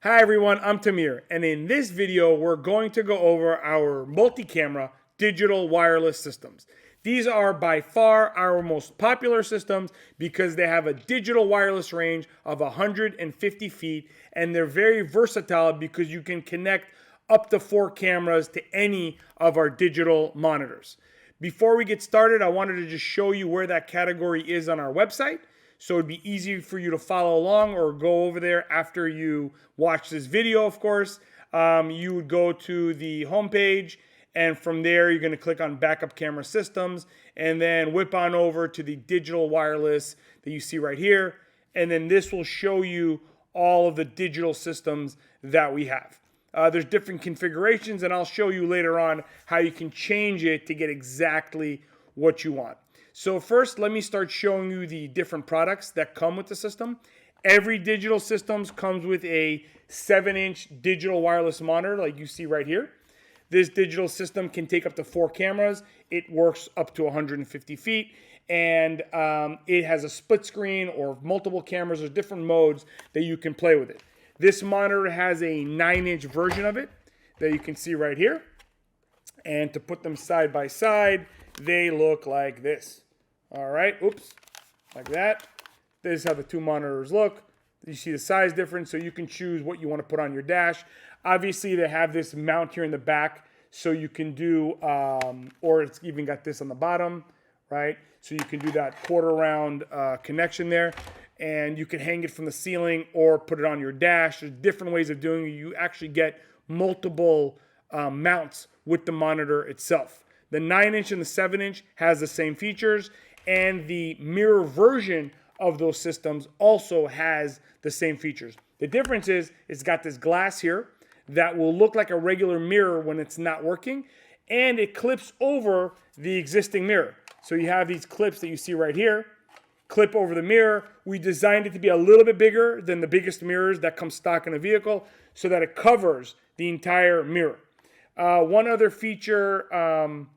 Hi everyone, I'm Tamir, and in this video we're going to go over our multi-camera digital wireless systems. These are by far our most popular systems because they have a digital wireless range of 150 feet and they're very versatile because you can connect up to 4 cameras to any of our digital monitors. Before we get started, I wanted to just show you where that category is on our website. So it'd be easy for you to follow along or go over there after you watch this video, of course. You would go to the homepage, and from there you're going to click on Backup Camera Systems and then whip on over to the digital wireless that you see right here. And then this will show you all of the digital systems that we have. There's different configurations, and I'll show you later on how you can change it to get exactly what you want. So first, let me start showing you the different products that come with the system. Every digital system comes with a 7-inch digital wireless monitor like you see right here. This digital system can take up to 4 cameras. It works up to 150 feet, and it has a split screen or multiple cameras or different modes that you can play with it. This monitor has a 9-inch version of it that you can see right here. And to put them side by side, they look like this. All right, oops, like that. This is how the two monitors look. You see the size difference, so you can choose what you want to put on your dash. Obviously, they have this mount here in the back, so you can do, or it's even got this on the bottom, right? So you can do that quarter round connection there, and you can hang it from the ceiling or put it on your dash. There's different ways of doing it. You actually get multiple mounts with the monitor itself. The 9-inch and the 7-inch has the same features, and the mirror version of those systems also has the same features. The difference is it's got this glass here that will look like a regular mirror when it's not working, and it clips over the existing mirror. So you have these clips that you see right here, clip over the mirror. We designed it to be a little bit bigger than the biggest mirrors that come stock in a vehicle so that it covers the entire mirror. One other feature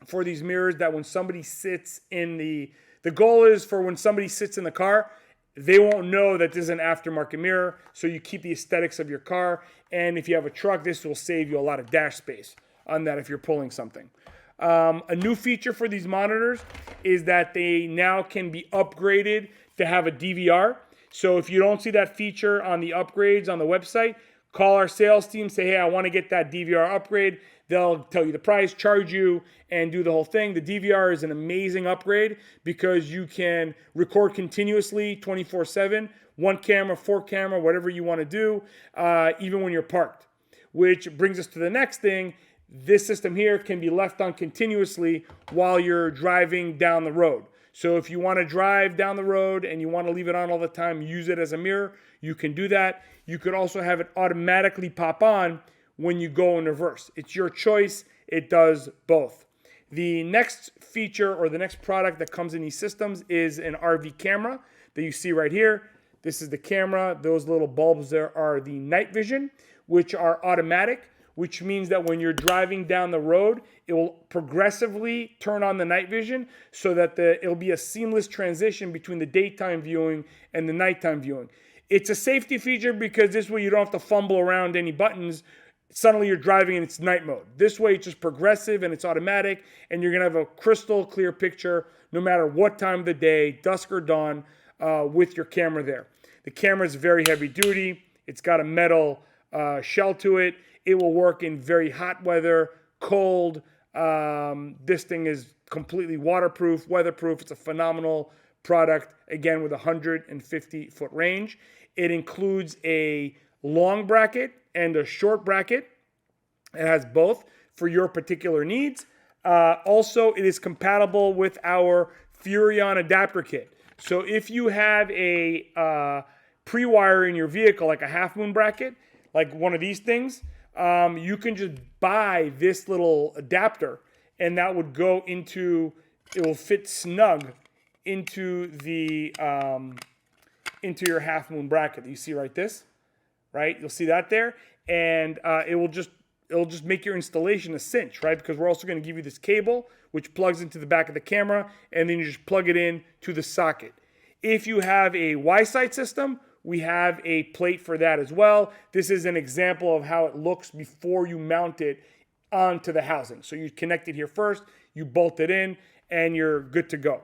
for these mirrors that when somebody sits in the goal is for when somebody sits in the car, they won't know that this is an aftermarket mirror, so you keep the aesthetics of your car. And if you have a truck, this will save you a lot of dash space on that if you're pulling something. A new feature for these monitors is that they now can be upgraded to have a DVR. So if you don't see that feature on the upgrades on the website, call our sales team, say, hey, I want to get that DVR upgrade. They'll tell you the price, charge you, and do the whole thing. The DVR is an amazing upgrade because you can record continuously 24/7, 1 camera, 4 camera, whatever you want to do, even when you're parked. Which brings us to the next thing. This system here can be left on continuously while you're driving down the road. So if you want to drive down the road and you want to leave it on all the time, use it as a mirror, you can do that. You could also have it automatically pop on when you go in reverse. It's your choice. It does both. The next feature or the next product that comes in these systems is an RV camera that you see right here. This is the camera. Those little bulbs there are the night vision, which are automatic, which means that when you're driving down the road, it will progressively turn on the night vision so that it'll be a seamless transition between the daytime viewing and the nighttime viewing. It's a safety feature because this way you don't have to fumble around any buttons. Suddenly you're driving and it's night mode. This way it's just progressive and it's automatic, and you're going to have a crystal clear picture no matter what time of the day, dusk or dawn, with your camera there. The camera is very heavy duty. It's got a metal shell to it. It will work in very hot weather, cold. This thing is completely waterproof, weatherproof. It's a phenomenal product, again, with a 150-foot range. It includes a long bracket and a short bracket. It has both for your particular needs. Also, it is compatible with our Furrion adapter kit. So if you have a pre-wire in your vehicle, like a half-moon bracket, like one of these things, you can just buy this little adapter, and that would go into, it will fit snug into the into your half-moon bracket that you see right? You'll see that there, and it'll just make your installation a cinch, right? Because we're also going to give you this cable which plugs into the back of the camera, and then you just plug it in to the socket. If you have a Y-side system, we have a plate for that as well. This is an example of how it looks before you mount it onto the housing. So you connect it here first, you bolt it in, and you're good to go.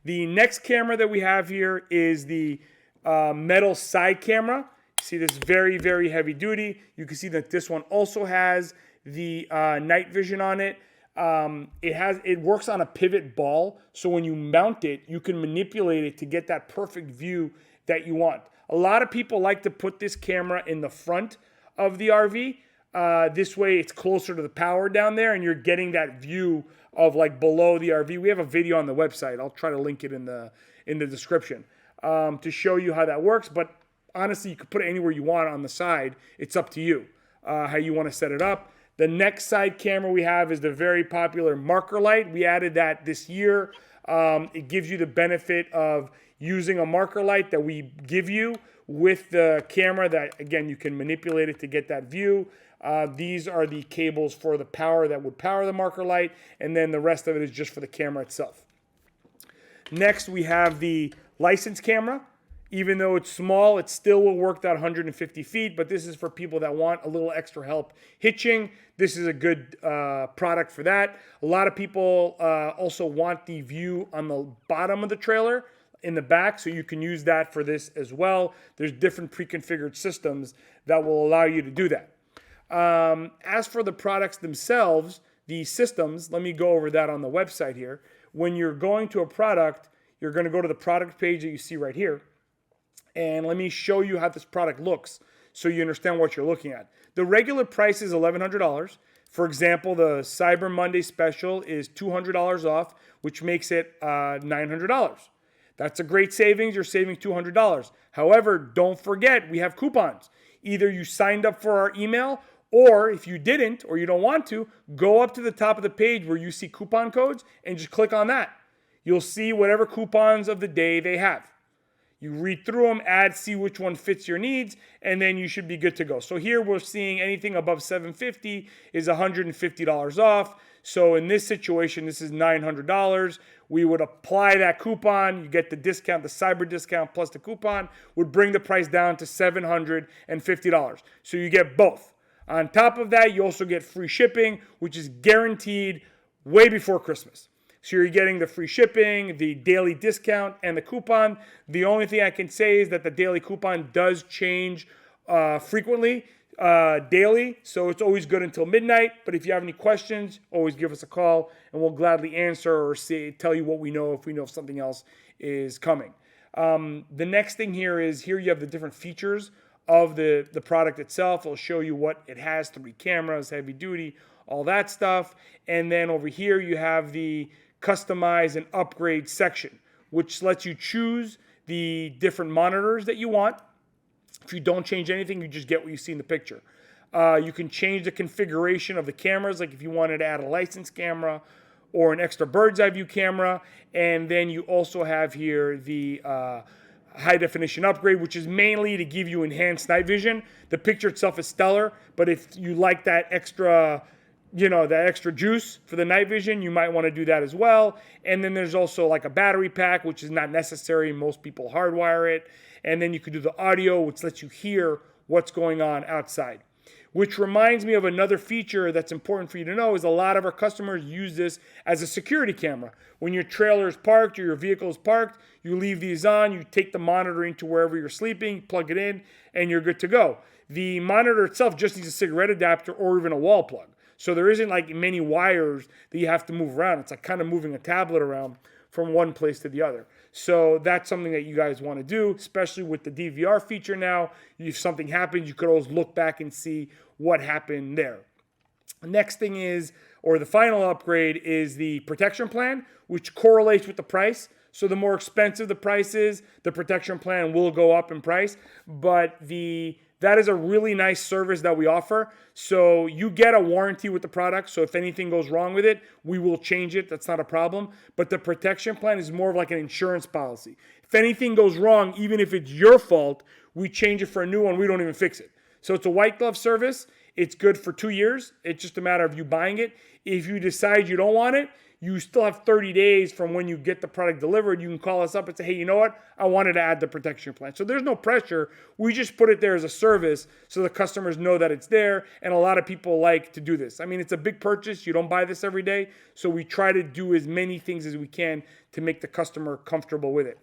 The next camera that we have here is the metal side camera. See, this is very, very heavy duty. You can see that this one also has the night vision on it. It works on a pivot ball, so when you mount it, you can manipulate it to get that perfect view that you want. A lot of people like to put this camera in the front of the RV. This way it's closer to the power down there and you're getting that view of like below the RV. We have a video on the website. I'll try to link it in the description to show you how that works. But honestly, you can put it anywhere you want on the side. It's up to you how you want to set it up. The next side camera we have is the very popular marker light. We added that this year. It gives you the benefit of using a marker light that we give you with the camera that, again, you can manipulate it to get that view. These are the cables for the power that would power the marker light, and then the rest of it is just for the camera itself. Next, we have the license camera. Even though it's small, it still will work that 150 feet, but this is for people that want a little extra help hitching. This is a good product for that. A lot of people also want the view on the bottom of the trailer in the back, so you can use that for this as well. There's different pre-configured systems that will allow you to do that. As for the products themselves, the systems, let me go over that on the website here. When you're going to a product, you're going to go to the product page that you see right here. And let me show you how this product looks so you understand what you're looking at. The regular price is $1,100. For example, the Cyber Monday special is $200 off, which makes it $900. That's a great savings. You're saving $200. However, don't forget, we have coupons. Either you signed up for our email, or if you didn't or you don't want to, go up to the top of the page where you see coupon codes and just click on that. You'll see whatever coupons of the day they have. You read through them, see which one fits your needs, and then you should be good to go. So here we're seeing anything above $750 is $150 off. So in this situation, this is $900. We would apply that coupon. You get the discount, the cyber discount plus the coupon would bring the price down to $750. So you get both. On top of that, you also get free shipping, which is guaranteed way before Christmas. So you're getting the free shipping, the daily discount, and the coupon. The only thing I can say is that the daily coupon does change frequently, daily. So it's always good until midnight. But if you have any questions, always give us a call, and we'll gladly answer or tell you what we know if we know if something else is coming. The next thing here you have the different features of the product itself. It'll show you what it has, 3 cameras, heavy duty, all that stuff. And then over here you have the customize and upgrade section, which lets you choose the different monitors that you want. If you don't change anything, you just get what you see in the picture. You can change the configuration of the cameras, like if you wanted to add a license camera or an extra bird's eye view camera. And then you also have here the high definition upgrade, which is mainly to give you enhanced night vision. The picture itself is stellar, but if you like that extra that extra juice for the night vision, you might want to do that as well. And then there's also like a battery pack, which is not necessary. Most people hardwire it. And then you can do the audio, which lets you hear what's going on outside. Which reminds me of another feature that's important for you to know is a lot of our customers use this as a security camera. When your trailer is parked or your vehicle is parked, you leave these on, you take the monitoring to wherever you're sleeping, plug it in, and you're good to go. The monitor itself just needs a cigarette adapter or even a wall plug. So there isn't like many wires that you have to move around. It's like kind of moving a tablet around from one place to the other. So that's something that you guys want to do, especially with the DVR feature now. If something happens, you could always look back and see what happened there. The next thing is, or the final upgrade is the protection plan, which correlates with the price. So the more expensive the price is, the protection plan will go up in price. But that is a really nice service that we offer. So you get a warranty with the product. So if anything goes wrong with it, we will change it. That's not a problem. But the protection plan is more of like an insurance policy. If anything goes wrong, even if it's your fault, we change it for a new one. We don't even fix it. So it's a white glove service. It's good for 2 years. It's just a matter of you buying it. If you decide you don't want it, you still have 30 days from when you get the product delivered. You can call us up and say, hey, you know what? I wanted to add the protection plan. So there's no pressure. We just put it there as a service so the customers know that it's there. And a lot of people like to do this. I mean, it's a big purchase. You don't buy this every day. So we try to do as many things as we can to make the customer comfortable with it.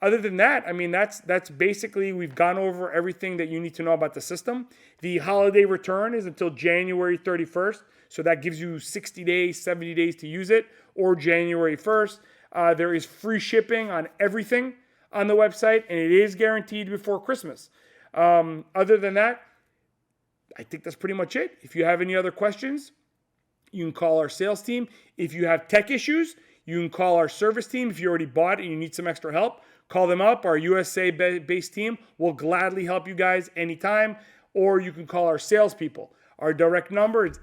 Other than that, I mean, that's basically, we've gone over everything that you need to know about the system. The holiday return is until January 31st. So that gives you 60 days, 70 days to use it, or January 1st. There is free shipping on everything on the website, and it is guaranteed before Christmas. Other than that, I think that's pretty much it. If you have any other questions, you can call our sales team. If you have tech issues, you can call our service team. If you already bought it and you need some extra help, call them up. Our USA-based team will gladly help you guys anytime. Or you can call our salespeople. Our direct number is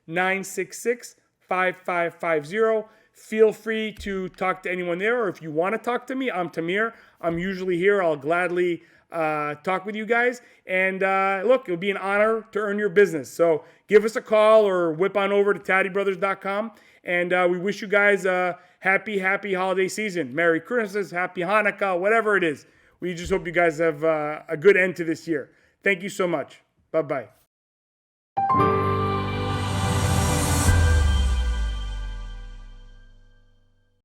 866-966-5550. Feel free to talk to anyone there. Or if you want to talk to me, I'm Tamir. I'm usually here. I'll gladly talk with you guys. And look, it'll be an honor to earn your business. So give us a call or whip on over to TadiBrothers.com. And we wish you guys a happy holiday season. Merry Christmas, Happy Hanukkah, whatever it is. We just hope you guys have a good end to this year. Thank you so much. Bye-bye.